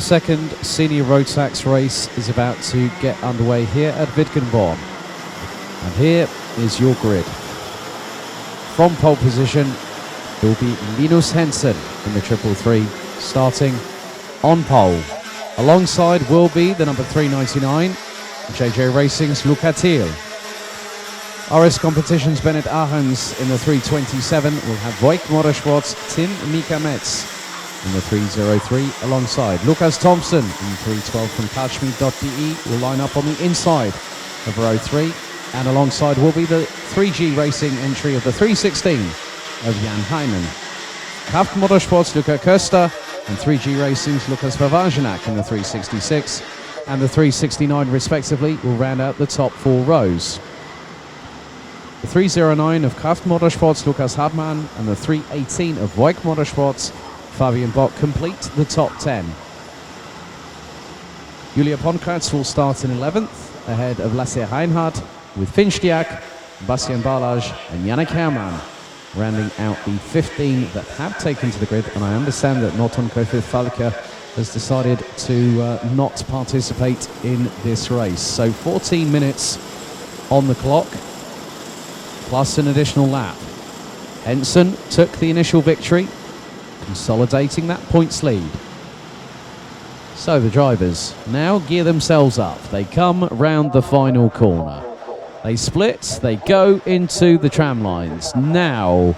12-second senior road tax race is about to get underway here at Wittgenborn. And here is your grid. From pole position, it will be Linus Hensen in the 333, starting on pole. Alongside will be the number 399, JJ Racing's Luca Thiel. RS Competitions Bennett Arends in the 327 will have Voigt Motorsport's Tim Mika Metz in the 303 alongside. Lucas Thompson in 312 from Catchme.de will line up on the inside of row 3, and alongside will be the 3G Racing entry of the 316 of Jan Heinen. Kraft Motorsport's Luca Köster and 3G Racing's Lukas Vavajanak in the 366 and the 369 respectively will round out the top 4 rows. The 309 of Kraft Motorsport's Lukas Hartmann and the 318 of Voigt Motorsport's Fabian Bock complete the top 10. Julia Ponkratz will start in 11th, ahead of Lasse Reinhardt, with Finn Stiak, Bastian Barlage and Yannick Herrmann rounding out the 15 that have taken to the grid. And I understand that Norton Kofif Falke has decided to not participate in this race. So 14 minutes on the clock, plus an additional lap. Henson took the initial victory, consolidating that points lead. So the drivers now gear themselves up. They come round the final corner. They split, they go into the tram lines. Now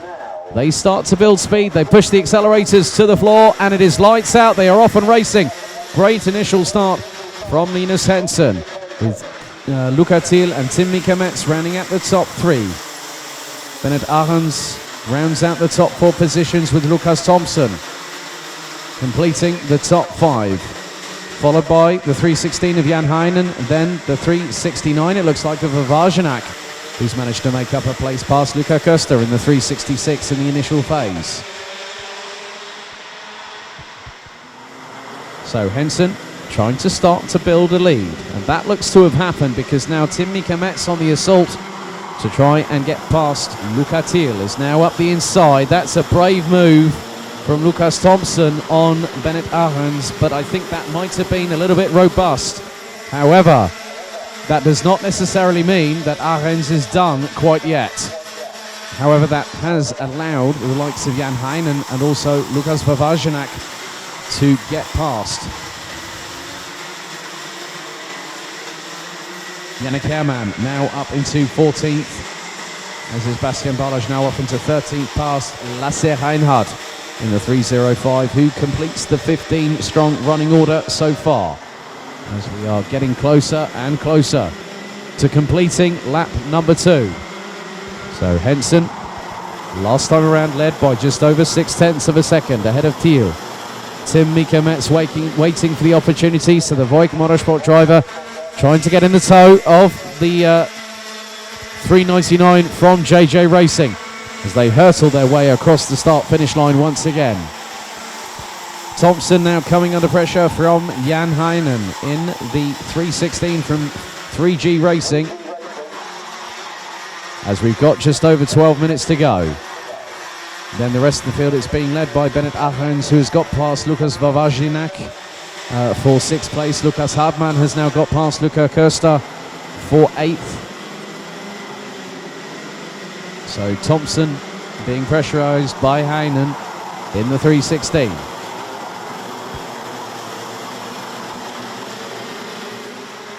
they start to build speed. They push the accelerators to the floor and it is lights out. They are off and racing. Great initial start from Linus Hensen with Luca Thiel and Tim Mika Metz rounding out the top 3. Bennett Arends rounds out the top 4 positions with Lucas Thompson completing the top 5, followed by the 316 of Jan Heinen, then the 369 it looks like of Vavajanak, who's managed to make up a place past Luca Köster in the 366 in the initial phase. So Henson trying to start to build a lead, and that looks to have happened because now Tim Mika Metz on the assault to try and get past Luca Thiel is now up the inside. That's a brave move from Lucas Thompson on Bennett Arends, but I think that might have been a little bit robust. However, that does not necessarily mean that Arends is done quite yet. However, that has allowed the likes of Jan Heinen and also Lukas Vavajanak to get past. Yannick Herrmann now up into 14th, as is Bastian Barlage now up into 13th past Lasse Reinhardt in the 305, who completes the 15-strong running order so far, as we are getting closer and closer to completing lap number 2. So Henson, last time around, led by just over 0.6 of a second ahead of Thiel. Tim Mika Metz waiting for the opportunity, so the Voigt Motorsport driver trying to get in the toe of the 399 from JJ Racing as they hurtle their way across the start-finish line once again. Thompson now coming under pressure from Jan Heinen in the 316 from 3G Racing, as we've got just over 12 minutes to go. Then the rest of the field is being led by Bennett Arends, who has got past Lukas Vavajanak for 6th place. Lucas Hartmann has now got past Luca Köster for 8th. So Thompson being pressurised by Heinen in the 316.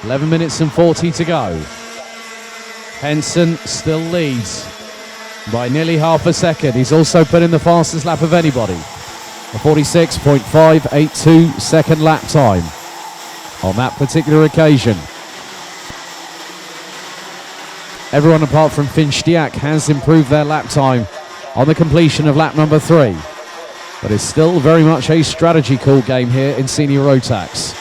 "11 minutes and 40 to go. Henson still leads by nearly half a second. He's also put in the fastest lap of anybody, a 46.582 second lap time on that particular occasion. Everyone apart from Finn Stiak has improved their lap time on the completion of lap number 3. But it's still very much a strategy call game here in Senior Road Tax.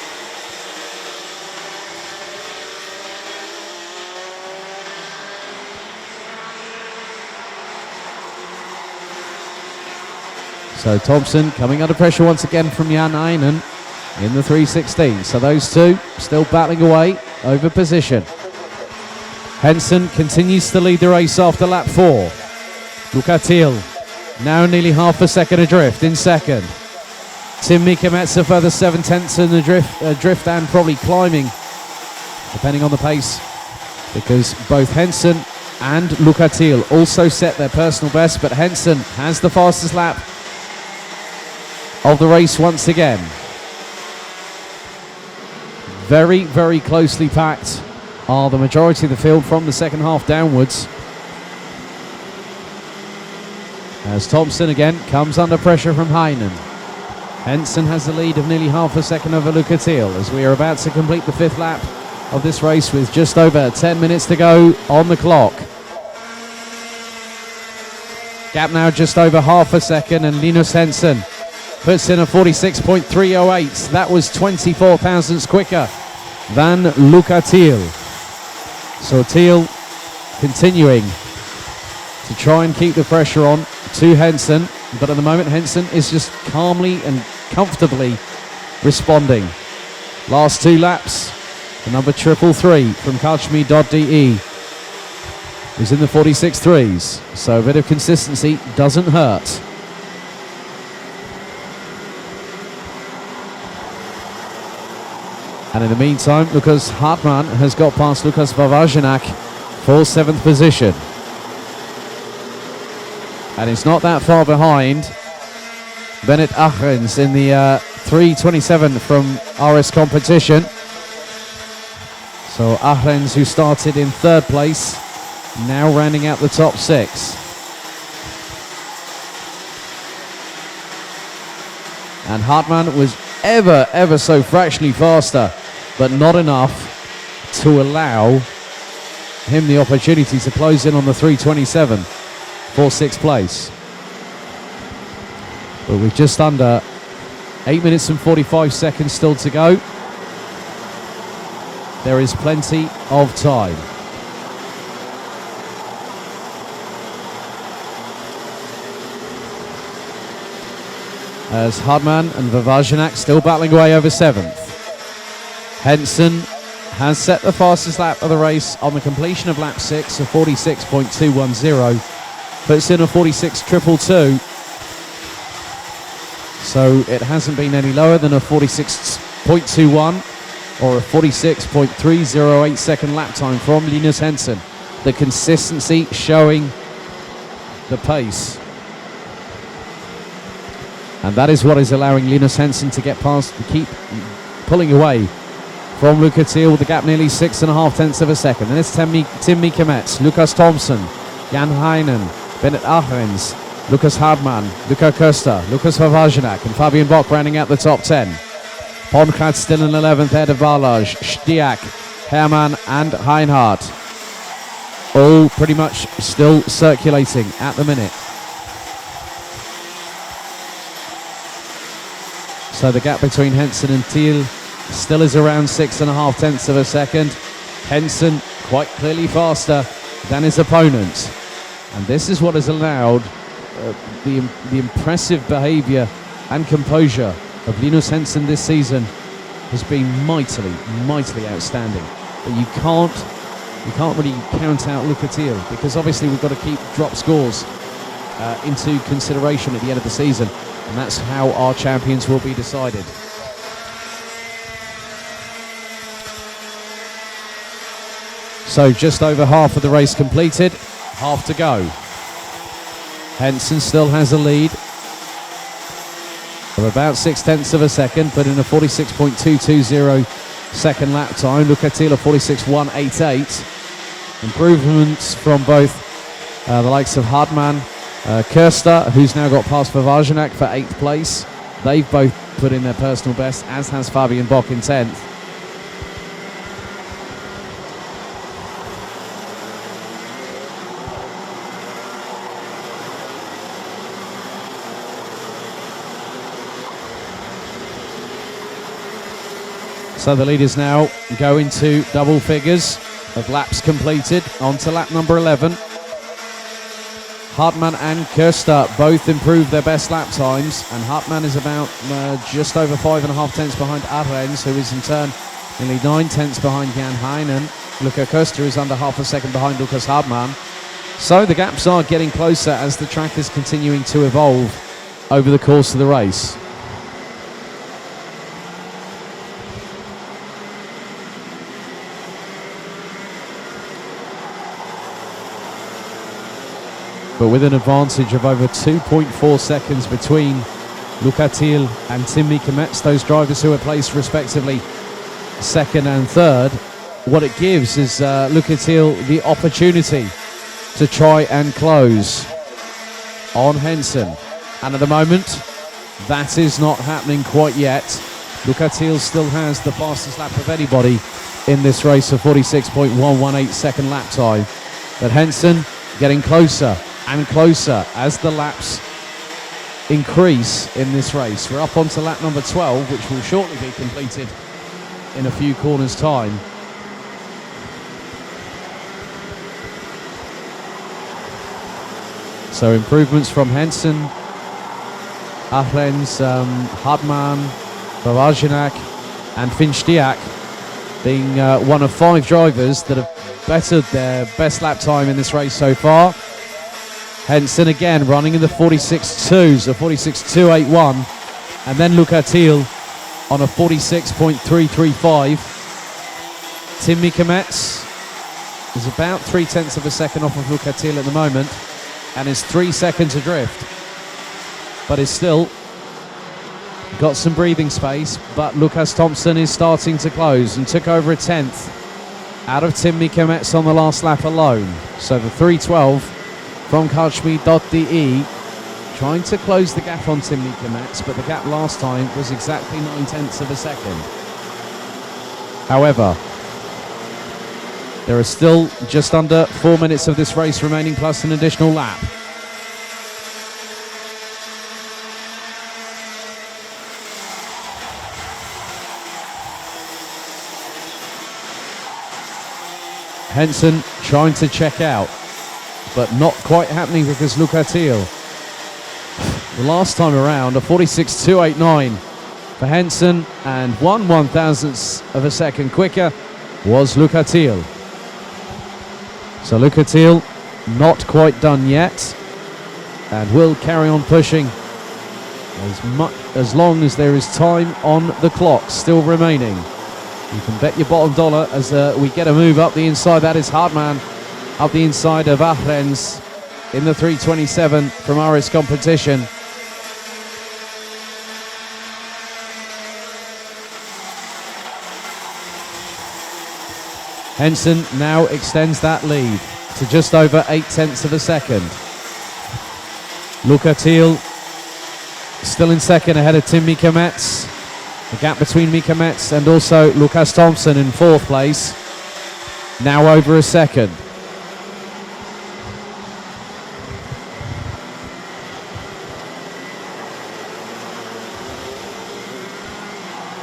So Thompson coming under pressure once again from Jan Heinen in the 316. So those two still battling away over position. Henson continues to lead the race after lap 4. Luca Thiel now nearly half a second adrift in second. Tim Mikametz a further 7/10 in the drift and probably climbing, depending on the pace, because both Henson and Luca Thiel also set their personal best, but Henson has the fastest lap of the race once again. Very, very closely packed are the majority of the field from the second half downwards. As Thompson again comes under pressure from Heinen. Henson has the lead of nearly half a second over Luca Thiel as we are about to complete the fifth lap of this race with just over 10 minutes to go on the clock. Gap now just over half a second, and Linus Henson puts in a 46.308. That was 24 thousandths quicker than Luca Thiel. So Thiel continuing to try and keep the pressure on to Henson, but at the moment Henson is just calmly and comfortably responding. Last two laps, the number 333 from Kalchmi.de is in the 46.3s, so a bit of consistency doesn't hurt. And in the meantime, Lukas Hartmann has got past Lukas Vavajanak for 7th position. And it's not that far behind Bennett Ahrens in the 3:27 from RS Competition. So Ahrens, who started in 3rd place, now rounding out the top 6. And Hartmann was ever so fractionally faster, but not enough to allow him the opportunity to close in on the 3:27 for 6th place. But with just under 8 minutes and 45 seconds still to go, there is plenty of time. As Hartmann and Vavajanak still battling away over 7th. Henson has set the fastest lap of the race on the completion of lap 6, a 46.210. Puts in a 46.222. So it hasn't been any lower than a 46.21 or a 46.308 second lap time from Linus Henson. The consistency showing the pace. And that is what is allowing Linus Henson to get past, to keep pulling away from Luca Thiel with the gap nearly 6.5 tenths of a second. Then it's Tim Mikametz, Lukas Thompson, Jan Heinen, Bennett Ahrens, Lukas Hartmann, Luca Köster, Lukas Vavajanak and Fabian Bock rounding out the top 10. Ponchad still in 11th, ahead of Balázs, Stiak, Hermann and Heinhardt. All pretty much still circulating at the minute. So the gap between Henson and Thiel still is around 6.5 tenths of a second. Henson quite clearly faster than his opponent. And this is what has allowed the impressive behaviour and composure of Linus Henson this season has been mightily outstanding. But you can't really count out Luca Thiel, because obviously we've got to keep drop scores into consideration at the end of the season, and that's how our champions will be decided. So just over half of the race completed, half to go. Henson still has a lead of about 6 tenths of a second, but in a 46.220 second lap time. Luca Thiel 46.188. Improvements from both the likes of Hartmann, Köster, who's now got past Vavajanak for 8th place. They've both put in their personal best, as has Fabian Bock in 10th. So the leaders now go into double figures of laps completed. On to lap number 11. Hartmann and Köster both improved their best lap times, and Hartmann is about just over 5.5 tenths behind Ahrens, who is in turn nearly 9 tenths behind Jan Heinen. Luca Köster is under half a second behind Lukas Hartmann. So the gaps are getting closer as the track is continuing to evolve over the course of the race. but with an advantage of over 2.4 seconds between Luca Thiel and Tim Miekemetz, those drivers who are placed respectively second and third. What it gives is Luca Thiel the opportunity to try and close on Henson, and at the moment that is not happening quite yet. Luca Thiel still has the fastest lap of anybody in this race, of 46.118 second lap time, but Henson getting closer and closer as the laps increase in this race. We're up onto lap number 12, which will shortly be completed in a few corners time. So improvements from Henson, Ahrens, Hartmann, Bavajinak and Finstiak being one of 5 drivers that have bettered their best lap time in this race so far. Henson again running in the 46.2s, a 46.281, and then Luca Thiel on a 46.335. Tim Miekemetz is about 0.3 of a second off of Luca Thiel at the moment and is 3 seconds adrift, but is still got some breathing space. But Lucas Thompson is starting to close and took over a 10th out of Tim Miekemetz on the last lap alone. So the 3:12 from Karchmi.de trying to close the gap on Tim Miekemetz, but the gap last time was exactly 0.9 of a second. However, there are still just under 4 minutes of this race remaining, plus an additional lap. Henson trying to check out, but not quite happening because Luca Thiel, the last time around, a 46.289 for Henson, and 1/1000th of a second quicker was Luca Thiel. So Luca Thiel not quite done yet, and will carry on pushing as long as there is time on the clock still remaining. You can bet your bottom dollar as we get a move up the inside. That is Hartmann up the inside of Ahrens in the 3:27 from RS competition. Henson now extends that lead to just over 0.8 of a second. Luca Thiel still in second ahead of Tim Miekemetz. The gap between Miekemetz and also Lucas Thompson in 4th place, now over a second.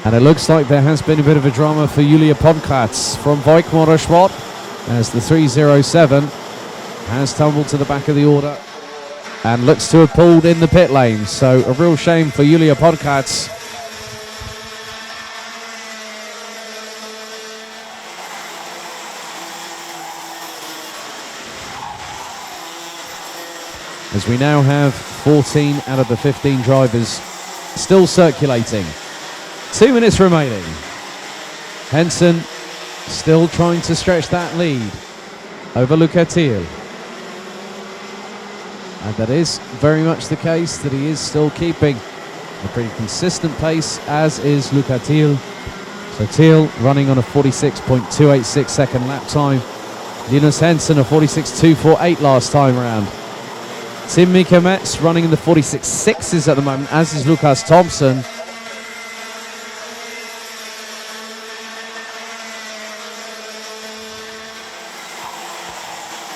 And it looks like there has been a bit of a drama for Julia Podkratz from Voik Motorsport, as the 307 has tumbled to the back of the order and looks to have pulled in the pit lane. So a real shame for Julia Podkratz. As we now have 14 out of the 15 drivers still circulating. 2 minutes remaining. Henson still trying to stretch that lead over Luca Thiel. And that is very much the case, that he is still keeping a pretty consistent pace, as is Luca Thiel. So Thiel running on a 46.286 second lap time. Linus Henson a 46.248 last time around. Tim Miekemetz running in the 46.6s at the moment, as is Lucas Thompson.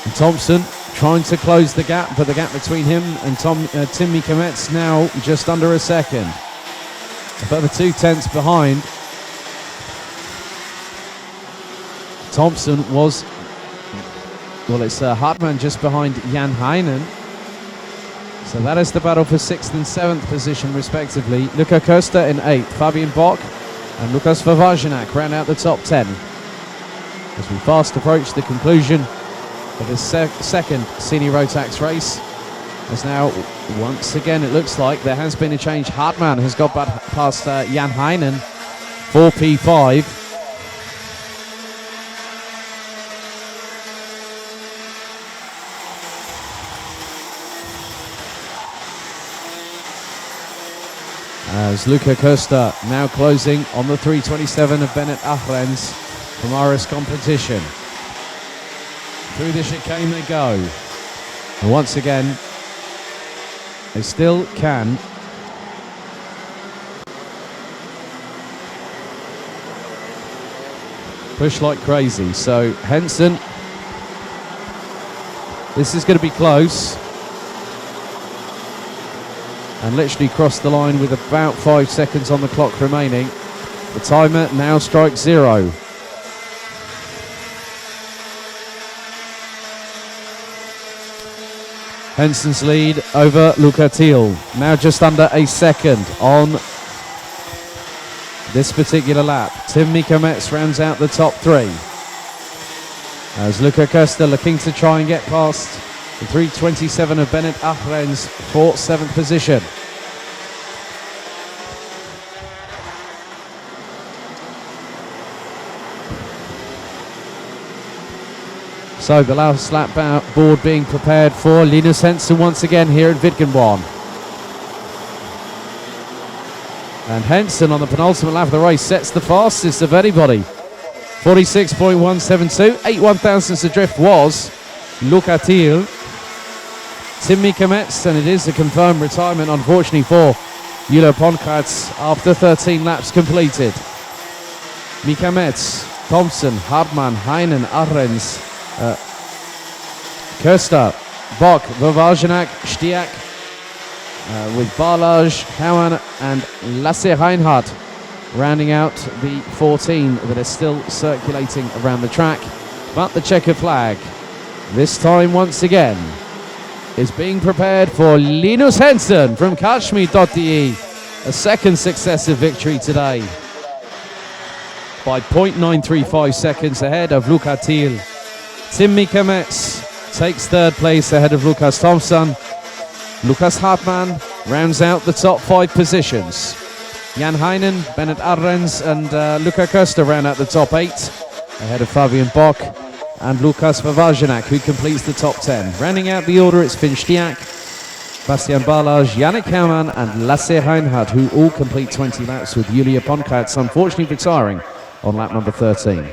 And Thompson trying to close the gap, but the gap between him and Tim Miekemetz now just under a second. About the 0.2 behind. Thompson was, well, it's Hartmann just behind Jan Heinen. So that is the battle for 6th and 7th position respectively. Luca Costa in 8th, Fabian Bock and Lukas Vavajinak round out the top 10. As we fast approach the conclusion of the second Senior Rotax race, as now once again it looks like there has been a change. Hartmann has got past Jan Heinen for P5. As Luca Costa now closing on the 3:27 of Bennett Ahrens from RS competition. Through the chicane they go. And once again, they still can push like crazy. So Henson, this is going to be close. And literally crossed the line with about 5 seconds on the clock remaining. The timer now strikes 0. Henson's lead over Luca Thiel, now just under a second on this particular lap. Tim Mika-Metz rounds out the top 3. As Luca Costa looking to try and get past the 3:27 of Bennett Ahrens for 7th position. So the last lap board being prepared for Linus Henson once again here at Wittgenborn. And Henson on the penultimate lap of the race sets the fastest of anybody. 46.172. 8 1/1000ths adrift was Luca Thiel. Tim Mika-Metz, and it is a confirmed retirement, unfortunately, for Julo Ponkratz after 13 laps completed. Mika-Metz, Thompson, Hartmann, Heinen, Ahrens, Köster, Bock, Vavajanak, Stiak, with Balázs, Hauan and Lasse Reinhardt rounding out the 14 that are still circulating around the track. But the checkered flag, this time once again, is being prepared for Linus Henson from Kashmir.de. A second successive victory today by 0.935 seconds ahead of Luca Thiel. Tim Mika-Metz takes 3rd place ahead of Lukas Thompson. Lukas Hartmann rounds out the top 5 positions. Jan Heinen, Bennett Ahrens and Luca Costa round out the top 8 ahead of Fabian Bock and Lukas Vavajanak, who completes the top 10. Rounding out the order, it's Finn Stiak, Bastian Balázs, Yannick Hauman and Lasse Reinhardt, who all complete 20 laps, with Julia Ponkratz unfortunately retiring on lap number 13.